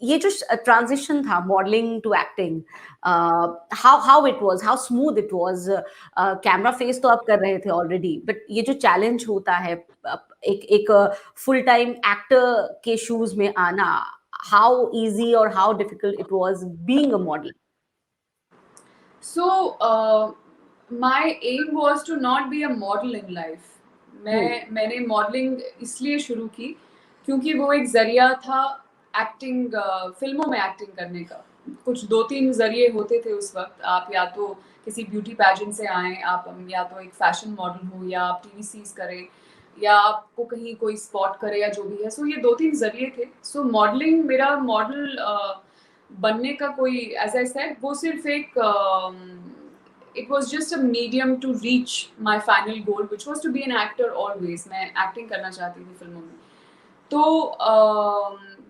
ये जो ट्रांजिशन था modelling to acting, how it was, how smooth it was? Camera face तो आप कर रहे थे ऑलरेडी, बट ये जो चैलेंज होता है एक एक फुल टाइम एक्टर के शूज में आना, हाउ इजी और how difficult it was being a model? So, my aim was to not be a model in life. मैंने मॉडलिंग इसलिए शुरू की क्योंकि वो एक ज़रिया था एक्टिंग, फिल्मों में एक्टिंग करने का। कुछ 2-3 ज़रिए होते थे उस वक्त। आप या तो किसी ब्यूटी पैजेंट से आएँ, आप या तो एक फैशन मॉडल हो, या आप टीवी करें, या आपको कहीं कोई स्पॉट करे, या जो भी है। सो ये 2-3 ज़रिए थे। सो मॉडलिंग, मेरा मॉडल बनने का कोई, एज आई सेड, वो सिर्फ एक it was just a medium to reach my final goal which was to be an actor always. मैं एक्टिंग करना चाहती थी फिल्मों में। तो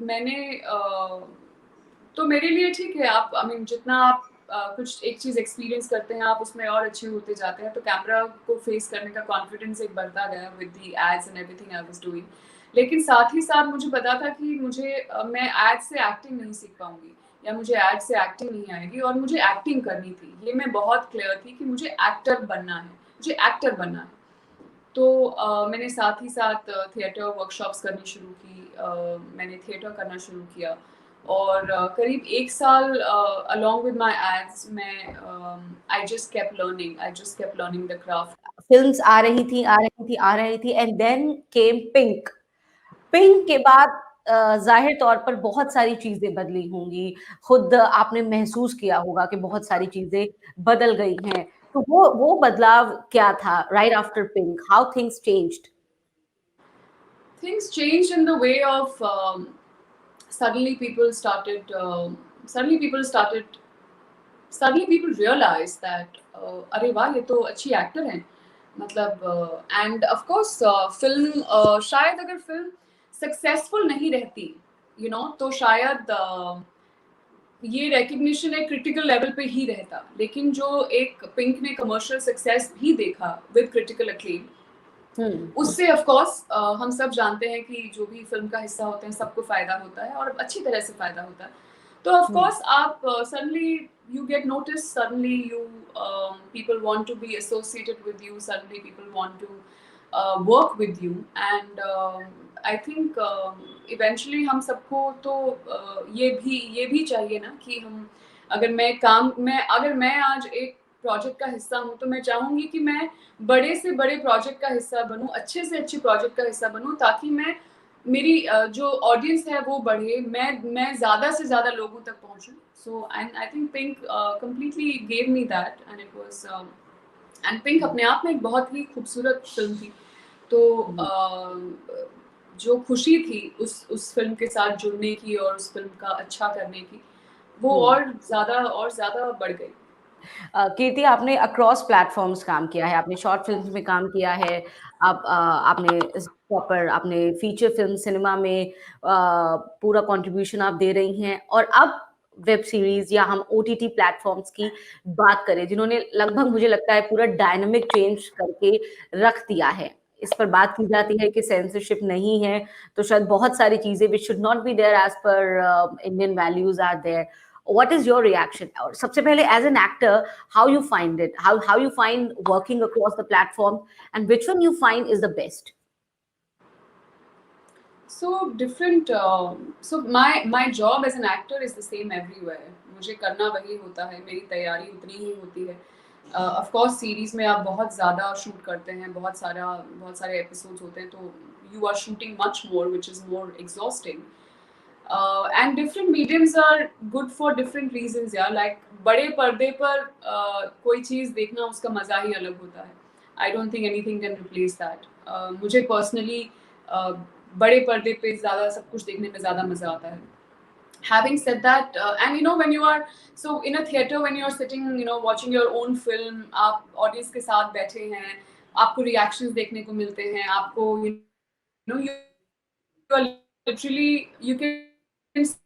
मैंने तो मेरे लिए ठीक है, आप आई मीन जितना आप कुछ एक चीज़ एक्सपीरियंस करते हैं, आप उसमें और अच्छे होते जाते हैं। तो कैमरा को फेस करने का कॉन्फिडेंस एक बढ़ता गया with the ads and everything I was doing. लेकिन साथ ही साथ मुझे पता था कि मुझे मैं एड से एक्टिंग नहीं सीख पाऊंगी, या मुझे एड से एक्टिंग नहीं आएगी, और मुझे एक्टिंग करनी थी। ये मैं बहुत क्लियर थी कि मुझे एक्टर बनना है, मुझे एक्टर बनना है। तो मैंने साथ ही साथ थिएटर वर्कशॉप्स करनी शुरू की। मैंने थिएटर करना शुरू किया, और करीब 1 साल अलोंग विद माय एड्स मैं I just kept learning the craft. Films आ रही थी, आ रही थी, आ रही थी, and then came Pink. Pink के बाद जाहिर तौर पर बहुत सारी चीजें बदली होंगी, खुद आपने महसूस किया होगा कि बहुत सारी चीजें बदल गई हैं। तो वो बदलाव क्या था right after pink? How things changed? Things changed in the way of suddenly people started suddenly people started suddenly people realized that अरे वाह, ये तो अच्छी एक्टर हैं। मतलब एंड ऑफ कोर्स फिल्म, शायद अगर फिल्म सक्सेसफुल नहीं रहती, तो शायद ये रिकग्निशन एक क्रिटिकल लेवल पे ही रहता। लेकिन जो एक पिंक ने कमर्शियल सक्सेस भी देखा विद क्रिटिकल अक्लेम, उससे ऑफ कोर्स हम सब जानते हैं कि जो भी फिल्म का हिस्सा होते हैं सबको फायदा होता है, और अच्छी तरह से फायदा होता है। तो ऑफ कोर्स आप suddenly you get notice, suddenly you people want to be associated with you, suddenly people want to work with you, and I think eventually हम सबको तो ये भी चाहिए ना कि हम, अगर मैं आज एक प्रोजेक्ट का हिस्सा हूँ, तो मैं चाहूंगी कि मैं बड़े से बड़े प्रोजेक्ट का हिस्सा बनूं, अच्छे से अच्छे प्रोजेक्ट का हिस्सा बनूं, ताकि मैं मेरी जो ऑडियंस है वो बढ़े, मैं ज़्यादा से ज़्यादा लोगों तक पहुंचूं। So and I think Pink completely gave me that, and it was and Pink अपने आप में एक बहुत ही खूबसूरत फिल्म थी। तो जो खुशी थी उस फिल्म के साथ जुड़ने की और उस फिल्म का अच्छा करने की, वो और ज़्यादा बढ़ गई। कीर्ति, आपने अक्रॉस प्लेटफॉर्म्स काम किया है, आपने शॉर्ट फिल्म्स में काम किया है, आपने प्रॉपर आपने फीचर फिल्म सिनेमा में पूरा कंट्रीब्यूशन आप दे रही हैं, और अब वेब सीरीज या हम ओटीटी प्लेटफॉर्म्स की बात करें जिन्होंने लगभग मुझे लगता है पूरा डायनामिक चेंज करके रख दिया है। इस पर बात की जाती है कि सेंसरशिप नहीं है, तो शायद बहुत सारी चीजें which should not be there as per Indian values are there. What is your reaction? और सबसे पहले as an actor, how you find it? How you find working across the platform, and which one you find is the best? So different. So my job as an actor is the same everywhere. मुझे करना वही होता है, मेरी तैयारी उतनी ही होती है। Of course सीरीज में आप बहुत ज़्यादा शूट करते हैं, बहुत सारे एपिसोड्स होते हैं, तो you are shooting much more, which is more exhausting. And different mediums are good for different reasons यार। Like बड़े पर्दे पर कोई चीज़ देखना, उसका मज़ा ही अलग होता है। I don't think anything can replace that. मुझे personally बड़े पर्दे पे ज़्यादा सब कुछ देखने में ज़्यादा मज़ा आता है। Having said that, and when you are so in a theater, when you are sitting, watching your own film, आप audience के साथ बैठे हैं, आपको reactions देखने को मिलते हैं, आपको you are literally, you can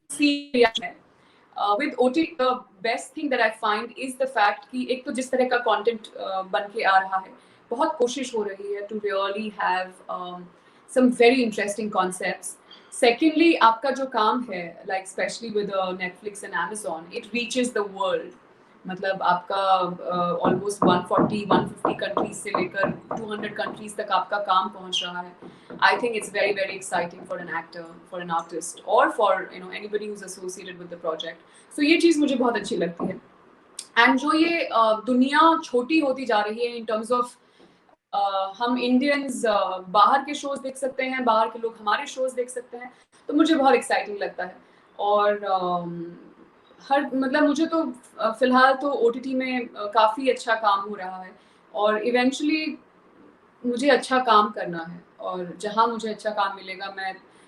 see reaction. With OTT, the best thing that I find is the fact कि एक तो जिस तरह का content बन के आ रहा है, बहुत कोशिश हो रही है to really have some very interesting concepts, secondly आपका जो काम है like specially with Netflix and Amazon, it reaches the world. मतलब आपका ऑलमोस्ट 140-150 कंट्रीज से लेकर 200 कंट्रीज तक आपका काम पहुंच रहा है। I think it's very very exciting for an actor, for an artist, और for anybody who is associated with the project. So ये चीज़ मुझे बहुत अच्छी लगती है। एंड जो ये दुनिया छोटी होती जा रही है इन टर्म्स ऑफ हम इंडियंस बाहर के शोज देख सकते हैं, बाहर के लोग हमारे शोज देख सकते हैं, तो मुझे बहुत एक्साइटिंग लगता है। और हर मतलब मुझे तो फिलहाल तो ओटीटी में काफ़ी अच्छा काम हो रहा है, और इवेंचुअली मुझे अच्छा काम करना है, और जहाँ मुझे अच्छा काम मिलेगा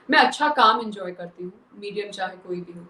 मैं अच्छा काम एंजॉय करती हूँ, मीडियम चाहे कोई भी हो।